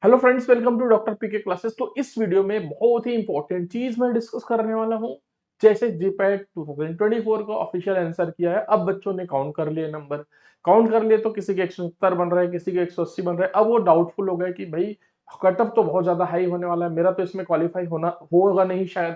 Hello friends, welcome to doctor PK classes. तो इस video में बहुत ही इंपॉर्टेंट चीज मैं डिस्कस करने वाला हूँ। जैसे जीपैट 2024 का ऑफिशियल आंसर किया है, अब बच्चों ने काउंट कर लिए नंबर। काउंट कर लिए तो किसी के 170 बन रहा है, किसी के 180 बन रहा है। अब वो डाउटफुल हो गए कि भाई कट ऑफ तो बहुत ज्यादा हाई होने वाला है, मेरा तो इसमें क्वालिफाई होना होगा नहीं शायद।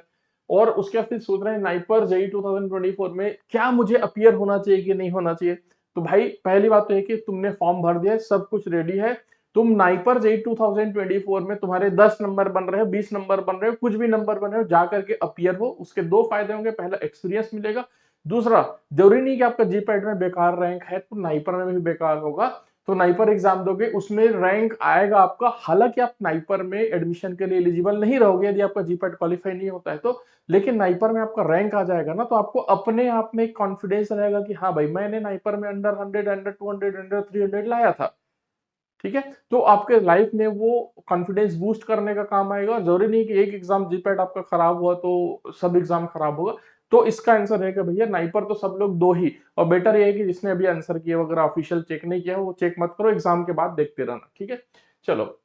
और उसके बाद फिर सोच रहे हैं नाइपर जेई 2024 में क्या मुझे अपीयर होना चाहिए कि नहीं होना चाहिए। तो भाई पहली बात तो है कि तुमने फॉर्म भर दिया है, सब कुछ रेडी है। तुम नाइपर जेई 2024 में तुम्हारे 10 नंबर बन रहे हो, 20 नंबर बन रहे हो, कुछ भी नंबर बन रहे हो, जाकर के अपीयर हो। उसके दो फायदे होंगे, पहला एक्सपीरियंस मिलेगा, दूसरा जरूरी नहीं कि आपका जीपैट में बेकार रैंक है तो नाइपर में भी बेकार होगा। तो नाइपर एग्जाम दोगे उसमें रैंक आएगा आपका, हालांकि आप नाइपर में एडमिशन के लिए एलिजिबल नहीं रहोगे यदि आपका जीपैट क्वालिफाई नहीं होता है तो। लेकिन नाइपर में आपका रैंक आ जाएगा ना, तो आपको अपने आप में कॉन्फिडेंस रहेगा कि हाँ भाई मैंने नाइपर में अंडर 100, अंडर 200, अंडर 300 लाया था। ठीक है, तो आपके लाइफ में वो कॉन्फिडेंस बूस्ट करने का काम आएगा। जरूरी नहीं कि एक एग्जाम जीपैट आपका खराब हुआ तो सब एग्जाम खराब होगा। तो इसका आंसर है कि भैया नाइपर तो सब लोग दो ही। और बेटर ये है कि जिसने अभी आंसर किया वगैरह ऑफिशियल चेक नहीं किया वो चेक मत करो, एग्जाम के बाद देखते रहना। ठीक है, चलो।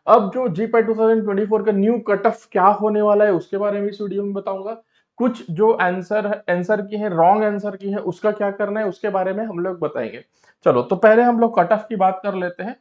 अब जो जीपैट 2024 का न्यू कट ऑफ क्या होने वाला है उसके बारे में इस वीडियो में बताऊंगा। कुछ जो आंसर की है, रॉन्ग आंसर की है, उसका क्या करना है उसके बारे में हम लोग बताएंगे। चलो, तो पहले हम लोग कट ऑफ की बात कर लेते हैं।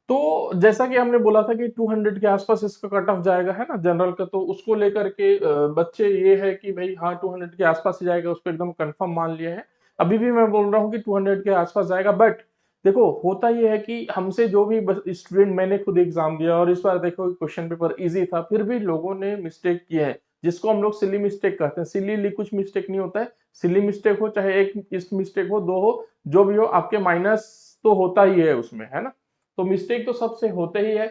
तो जैसा कि हमने बोला था कि 200 के आसपास इसका कट ऑफ जाएगा, है ना, जनरल का। तो उसको लेकर के बच्चे ये है कि भाई हाँ 200 के आसपास ही जाएगा, उसको एकदम कंफर्म मान लिए हैं। अभी भी मैं बोल रहा हूँ कि 200 के आसपास जाएगा, बट देखो होता ये है कि हमसे जो भी स्टूडेंट, मैंने खुद एग्जाम दिया और इस बार देखो क्वेश्चन पेपर इजी था, फिर भी लोगों ने मिस्टेक किए हैं, जिसको हम लोग सिली मिस्टेक कहते हैं। सिली कुछ मिस्टेक नहीं होता है, सिली मिस्टेक हो चाहे एक इस मिस्टेक हो, दो हो, जो भी हो, आपके माइनस तो होता ही है उसमें, है ना। तो मिस्टेक तो सबसे होते ही है।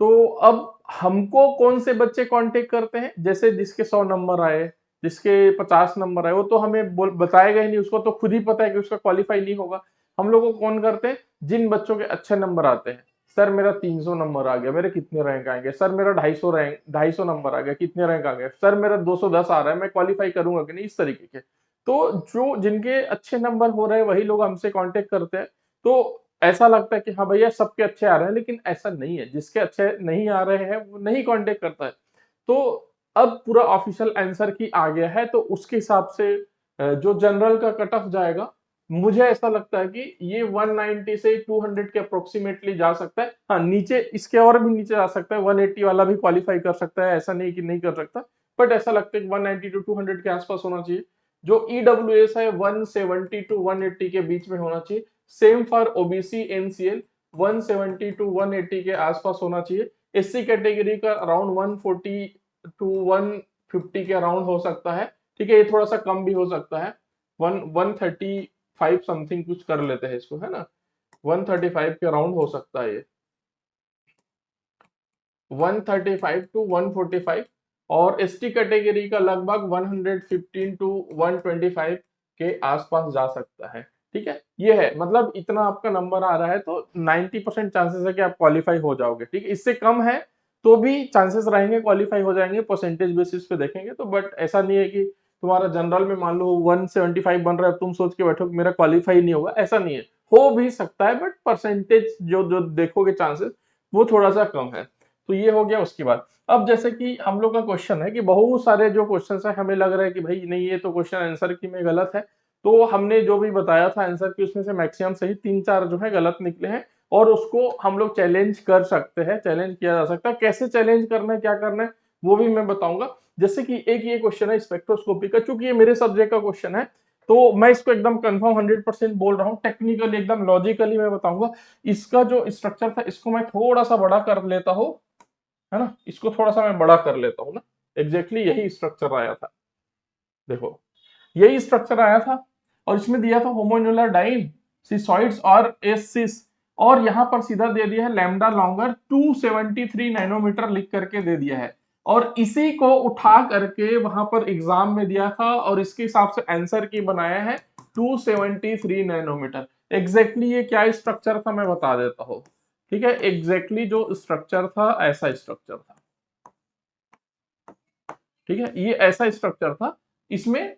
तो अब हमको कौन से बच्चे कांटेक्ट करते हैं, जैसे जिसके 100 नंबर आए, जिसके 50 नंबर आए, वो तो हमें बताएगा ही नहीं, उसको तो खुद ही पता है कि उसका क्वालिफाई नहीं होगा। हम लोगों को कौन करते हैं, जिन बच्चों के अच्छे नंबर आते हैं। सर मेरा 300 नंबर आ गया, मेरे कितने रैंक आएंगे। सर मेरा 250 नंबर आ गया, कितने रैंक आ गए। सर मेरा 210 आ रहा है, मैं क्वालिफाई करूंगा कि नहीं, इस तरीके के। तो जो जिनके अच्छे नंबर हो रहे हैं वही लोग हमसे कांटेक्ट करते हैं। तो ऐसा लगता है कि हाँ भैया सबके अच्छे आ रहे हैं, लेकिन ऐसा नहीं है। जिसके अच्छे नहीं आ रहे हैं वो नहीं कांटेक्ट करता है। तो अब पूरा ऑफिशियल आंसर की आ गया है, तो उसके हिसाब से जो जनरल का कट ऑफ जाएगा, मुझे ऐसा लगता है कि ये 190 से 200 के अप्रोक्सीमेटली जा सकता है। हाँ, नीचे इसके और भी नीचे जा सकता है, 180 वाला भी क्वालिफाई कर सकता है, ऐसा नहीं कि नहीं कर सकता। बट ऐसा लगता है कि 190 टू 200 के आसपास होना चाहिए। जो ईडब्ल्यूएस है 170 टू 180 के बीच में होना चाहिए। Same for OBC NCL, 170 to 180 के आसपास होना चाहिए। एससी कैटेगरी का अराउंड 140 टू 150 के अराउंड हो सकता है। ठीक है, ये थोड़ा सा कम भी हो सकता है। 135 समथिंग कुछ कर लेते हैं इसको, है ना। 135 के अराउंड हो सकता है ये, 135 टू 145। और एसटी कैटेगरी का लगभग 115 टू 125 के आसपास जा सकता है। ठीक है, ये है, मतलब इतना आपका नंबर आ रहा है तो 90% चांसेस है कि आप क्वालिफाई हो जाओगे। ठीक है, इससे कम है तो भी चांसेस रहेंगे क्वालिफाई हो जाएंगे, परसेंटेज बेसिस पे देखेंगे तो। बट ऐसा नहीं है कि तुम्हारा जनरल में मान लो 175 बन रहा है, तुम सोच के बैठो कि मेरा क्वालिफाई नहीं होगा, ऐसा नहीं है। हो भी सकता है, बट परसेंटेज जो जो देखोगे चांसेस, वो थोड़ा सा कम है। तो ये हो गया। उसके बाद अब जैसे कि हम लोग का क्वेश्चन है कि बहुत सारे जो क्वेश्चन है हमें लग रहा है कि भाई नहीं ये तो क्वेश्चन आंसर की में गलत है। तो हमने जो भी बताया था आंसर की उसमें से मैक्सिमम सही, 3-4 जो है गलत निकले हैं। और उसको हम लोग चैलेंज कर सकते हैं, चैलेंज किया जा सकता है। कैसे चैलेंज करना है, क्या करना है, वो भी मैं बताऊंगा। जैसे कि एक ये क्वेश्चन है स्पेक्ट्रोस्कोपी का, चूंकि ये मेरे सब्जेक्ट का क्वेश्चन है तो मैं इसको एकदम कंफर्म 100% बोल रहा हूँ, टेक्निकली एकदम लॉजिकली मैं बताऊंगा। इसका जो स्ट्रक्चर था इसको मैं थोड़ा सा बड़ा कर लेता हूँ, है ना, इसको थोड़ा सा मैं बड़ा कर लेता हूँ ना। एग्जैक्टली यही स्ट्रक्चर आया था, देखो यही स्ट्रक्चर आया था। और इसमें दिया था होमोन्यूलर डाइन, सिसॉइड्स और एसिस। और यहां पर सीधा दे दिया है लैम्डा लॉन्गर 273 नैनोमीटर लिख करके दे दिया है। और इसी को उठा करके वहां पर एग्जाम में दिया था और इसके हिसाब से आंसर की बनाया है 273 नैनोमीटर। एग्जैक्टली ये क्या स्ट्रक्चर था मैं बता देता हूँ। ठीक है, एग्जैक्टली जो स्ट्रक्चर था ऐसा स्ट्रक्चर था। ठीक है, ये ऐसा स्ट्रक्चर था, इसमें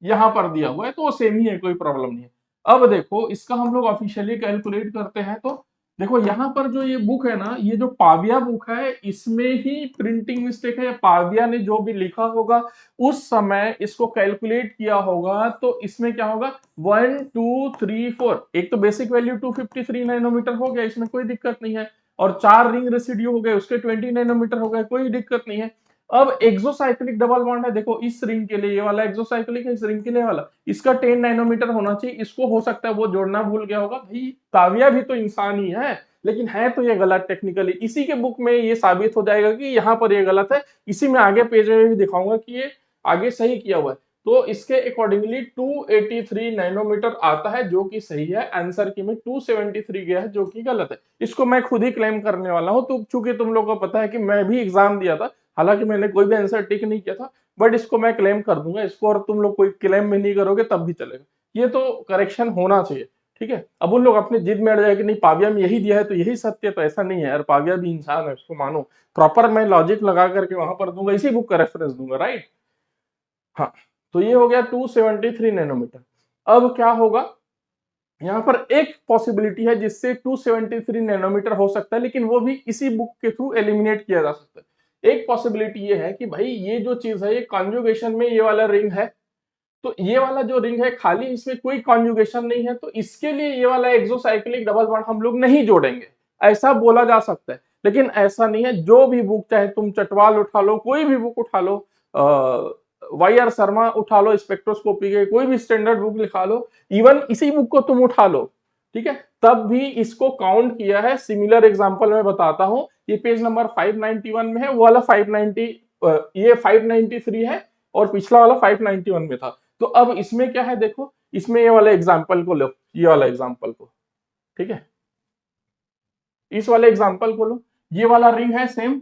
यहां पर दिया हुआ है तो वो सेम ही है, कोई प्रॉब्लम नहीं है। अब देखो इसका हम लोग ऑफिशियली कैलकुलेट करते हैं तो देखो यहाँ पर जो ये बुक है ना, ये जो पाविया बुक है, इसमें ही प्रिंटिंग मिस्टेक है, या पाविया ने जो भी लिखा होगा उस समय इसको कैलकुलेट किया होगा, तो इसमें क्या होगा 1 2 3 4, एक तो बेसिक वैल्यू 253 नैनोमीटर हो गया, इसमें कोई दिक्कत नहीं है, और 4 रिंग रेसिड्यू हो गए, उसके 20 नैनोमीटर हो गए, कोई दिक्कत नहीं है। अब एक्सोसाइक्लिक डबल बॉन्ड है, देखो इस रिंग के लिए ये वाला एक्सोसाइक्लिक है, इस रिंग के लिए वाला, इसका 10 नैनोमीटर होना चाहिए, इसको हो सकता है वो जोड़ना भूल गया होगा। भाई काव्या भी तो इंसान ही है, लेकिन है तो ये गलत टेक्निकली, इसी के बुक में ये साबित हो जाएगा कि यहाँ पर ये गलत है, इसी में आगे पेज में भी दिखाऊंगा कि ये आगे सही किया हुआ है। तो इसके अकॉर्डिंगली 283 नैनोमीटर आता है, जो कि सही है। आंसर की में 273 गया है, जो कि गलत है। इसको मैं खुद ही क्लेम करने वाला हूं, तो चूंकि तुम लोग को पता है कि मैं भी एग्जाम दिया था, हालांकि मैंने कोई भी आंसर टिक नहीं किया था, बट इसको मैं क्लेम कर दूंगा इसको, और तुम लोग कोई क्लेम भी नहीं करोगे तब भी चलेगा, ये तो करेक्शन होना चाहिए। ठीक है, अब उन लोग अपनी जिद में अड़ जाए कि नहीं पाविया में यही दिया है तो यही सत्य है, तो ऐसा नहीं है यार, पाविया भी इंसान है, उसको मानो। प्रॉपर मैं लॉजिक लगा करके वहां पर दूंगा, इसी बुक का रेफरेंस दूंगा, राइट। हाँ, तो ये हो गया 273 नैनोमीटर। अब क्या होगा, यहाँ पर एक पॉसिबिलिटी है जिससे 273 नैनोमीटर हो सकता है, लेकिन वो भी इसी बुक के थ्रू एलिमिनेट किया जा सकता है। एक पॉसिबिलिटी ये है कि भाई ये जो चीज है, ये कॉन्जुगेशन में ये वाला रिंग है, तो ये वाला जो रिंग है खाली, इसमें कोई कॉन्जुगेशन नहीं है, तो इसके लिए ये वाला एक्सोसाइक्लिक डबल बॉन्ड हम लोग नहीं जोड़ेंगे, ऐसा बोला जा सकता है। लेकिन ऐसा नहीं है, जो भी बुक चाहे तुम चटवाल उठा लो, कोई भी बुक उठा लो, वाई आर शर्मा उठा लो, स्पेक्ट्रोस्कोपी के कोई भी स्टैंडर्ड बुक लिखा लो, इवन इसी बुक को तुम उठा लो, ठीक है, तब भी इसको काउंट किया है। सिमिलर एग्जांपल मैं बताता हूं, ये पेज नंबर 591 में है, वो वाला 590, ये 593 है, और पिछला वाला 591 में था। तो अब इसमें क्या है, देखो इसमें ये वाला एग्जांपल को लो, ये वाला एग्जांपल को, ठीक है, इस वाले एग्जांपल को लो, ये वाला रिंग है सेम,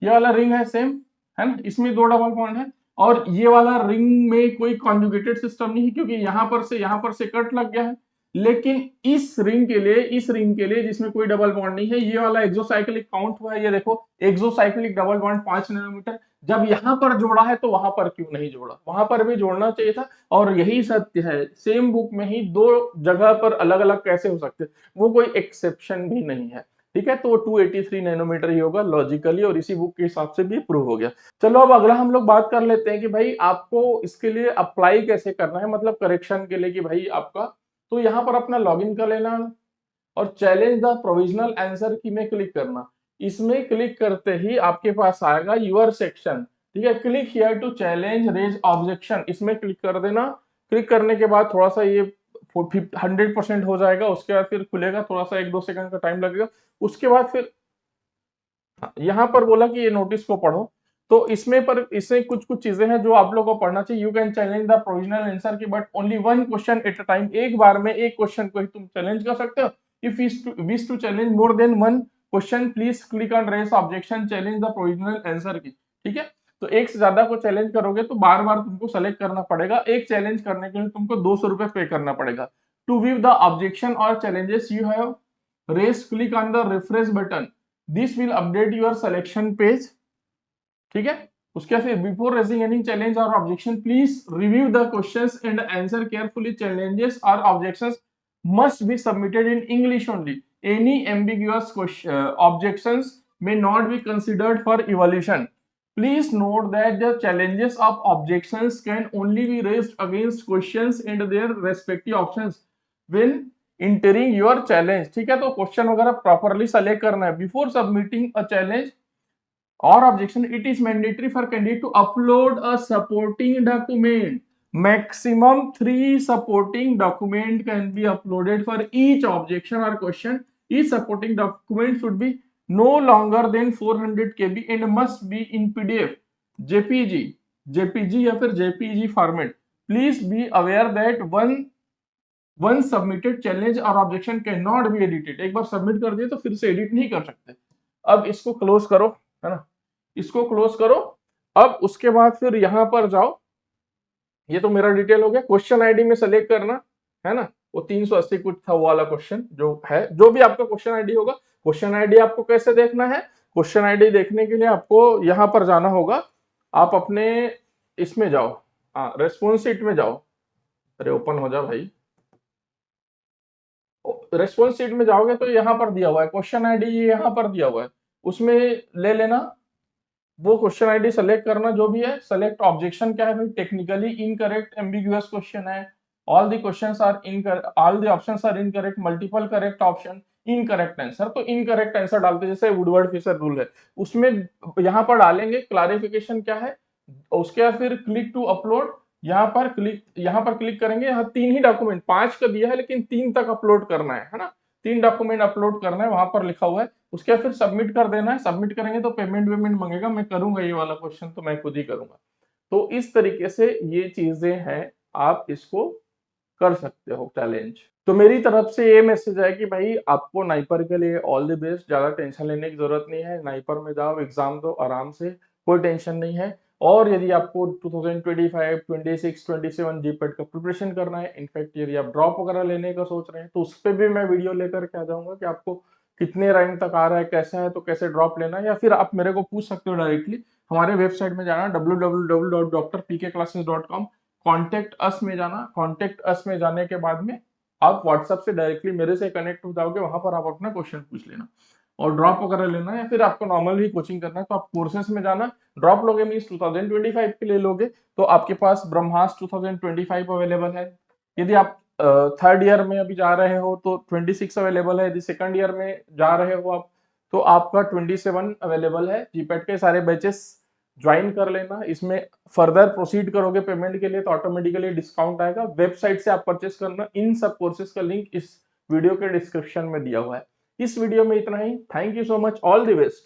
ये वाला रिंग है सेम, है ना, इसमें दो डबल बॉन्ड है, और ये वाला रिंग में कोई कॉन्जुगेटेड सिस्टम नहीं है, क्योंकि यहां पर से कट लग गया है। लेकिन इस रिंग के लिए, इस रिंग के लिए जिसमें कोई डबल बॉन्ड नहीं है, ये वाला एक्सोसाइक्लिक काउंट हुआ है, ये देखो एक्सोसाइक्लिक डबल बॉन्ड 5 नैनोमीटर। जब यहां पर जोड़ा है तो वहां पर क्यों नहीं जोड़ा, वहां पर भी जोड़ना चाहिए था। और यही सत्य है, सेम बुक में ही दो जगह पर अलग अलग कैसे हो सकते, वो कोई एक्सेप्शन भी नहीं है। ठीक है, तो 283 नैनोमीटर ही होगा लॉजिकली, और इसी बुक के हिसाब से भी प्रूव हो गया। चलो अब अगला हम लोग बात कर लेते हैं कि भाई आपको इसके लिए अप्लाई कैसे करना है, मतलब करेक्शन के लिए कि भाई आपका, तो यहाँ पर अपना लॉगिन कर लेना, और चैलेंज द प्रोविजनल आंसर की में क्लिक करना। इसमें क्लिक करते ही आपके पास आएगा यूर सेक्शन, ठीक है, click here to challenge raise objection, इसमें क्लिक कर देना। क्लिक करने के बाद थोड़ा सा ये 100% हो जाएगा, उसके बाद फिर खुलेगा, थोड़ा सा 1-2 सेकंड का टाइम लगेगा। उसके बाद फिर यहाँ पर बोला कि ये नोटिस को पढ़ो, तो इसमें पर इससे कुछ कुछ चीजें हैं जो आप लोगों को पढ़ना चाहिए। You can challenge the provisional answer key, but only one question at a time, एक बार में एक क्वेश्चन को ही तुम चैलेंज कर सकते हो। If wish to challenge more than one question, please click on raise objection challenge the provisional answer key. ठीक है, तो एक से ज्यादा को चैलेंज करोगे तो बार बार तुमको सेलेक्ट करना पड़ेगा, एक चैलेंज करने के लिए तुमको 200 रुपए पे करना पड़ेगा। टू व्यू द ऑब्जेक्शन और challenges you have raise, click on the refresh button, this will update your selection page. ठीक है, उसके फिर बिफोर रेजिंग एनी चैलेंज और objection please review the questions and answer carefully, challenges और objections must be submitted in English only, any ambiguous objections may not be considered for evaluation. Please note that the challenges of objections can only be raised against questions and their respective options when entering your challenge. ठीक है, तो question वगैरह properly select करना है before submitting a challenge or objection. It is mandatory for candidate to upload a supporting document. Maximum 3 supporting document can be uploaded for each objection or question. Each supporting document should be no longer than 400 KB and must be in PDF, JPG या फिर JPG format. Please be aware that one submitted challenge or objection cannot be edited. एक बार submit कर दिए तो फिर से edit नहीं कर सकते। अब इसको क्लोज करो, है ना, इसको क्लोज करो। अब उसके बाद फिर यहां पर जाओ, ये तो मेरा डिटेल हो गया। क्वेश्चन आईडी में सेलेक्ट करना, है ना, वो 380 कुछ था वो वाला क्वेश्चन जो है, जो भी आपका क्वेश्चन आईडी होगा। क्वेश्चन आईडी आपको कैसे देखना है, क्वेश्चन आईडी देखने के लिए आपको यहां पर जाना होगा, आप अपने इसमें जाओ, हाँ रेस्पॉन्स शीट में जाओ, अरे ओपन हो जा भाई, रिस्पॉन्स शीट में जाओगे तो यहाँ पर दिया हुआ है क्वेश्चन आईडी, ये यहाँ पर दिया हुआ है, उसमें ले लेना, वो क्वेश्चन आईडी सेलेक्ट करना जो भी है। सेलेक्ट ऑब्जेक्शन क्या है भाई, टेक्निकली इनकरेक्ट एम्बिगुअस क्वेश्चन है, all the questions are incorrect, all the options are incorrect, multiple correct option, incorrect answer. तो इनकरेक्ट आंसर डालते जैसे वुडवर्ड फिशर रूल है, उसमें यहाँ पर डालेंगे क्लैरिफिकेशन क्या है, उसके बाद फिर क्लिक टू अपलोड, यहाँ पर क्लिक करेंगे। यहाँ 3 ही डॉक्यूमेंट, 5 का दिया है लेकिन 3 तक अपलोड करना है ना, 3 डॉक्यूमेंट अपलोड करना है, वहां पर लिखा हुआ है। उसके बाद फिर सबमिट कर देना है। सबमिट करेंगे तो पेमेंट वेमेंट मांगेगा, मैं करूंगा ये वाला क्वेश्चन तो मैं खुद ही करूंगा। तो इस तरीके से ये चीजें हैं, आप इसको कर सकते हो चैलेंज। तो मेरी तरफ से ये मैसेज है कि भाई आपको नाइपर के लिए ऑल द बेस्ट, ज्यादा टेंशन लेने की जरूरत नहीं है, नाइपर में जाओ, एग्जाम दो आराम से, कोई टेंशन नहीं है। और यदि आपको 2025, 26, 27 जीपेट का प्रिपरेशन करना है, इनफैक्ट यदि आप ड्रॉप वगैरह लेने का सोच रहे हैं तो उस पर भी मैं वीडियो लेकर के आ जाऊंगा कि आपको कितने रैंक तक आ रहा है, कैसा है, तो कैसे ड्रॉप लेना है, या फिर आप मेरे को पूछ सकते हो डायरेक्टली। हमारे वेबसाइट में जाना www.drpkclasses.com, कॉन्टेक्ट अस में जाना, कॉन्टेक्ट अस में जाने के बाद में आप व्हाट्सएप से डायरेक्टली मेरे से कनेक्ट हो जाओगे, वहां पर आप अपना क्वेश्चन पूछ लेना। और ड्रॉप वगैरह लेना है या फिर आपको नॉर्मल ही कोचिंग करना है तो आप कोर्सेस में जाना। ड्रॉप लोगे मीन्स 2025 के लिए लोगे तो आपके पास ब्रह्मास्त्र 2025 अवेलेबल है। यदि आप थर्ड ईयर में अभी जा रहे हो तो 26 अवेलेबल है, यदि सेकंड ईयर में जा रहे हो आप तो आपका 27 अवेलेबल है। जीपेट के सारे बैचेस ज्वाइन कर लेना। इसमें फर्दर प्रोसीड करोगे पेमेंट के लिए तो ऑटोमेटिकली डिस्काउंट आएगा, वेबसाइट से आप परचेस करना। इन सब कोर्सेज का लिंक इस वीडियो के डिस्क्रिप्शन में दिया हुआ है। इस वीडियो में इतना ही। Thank you so much, all the best.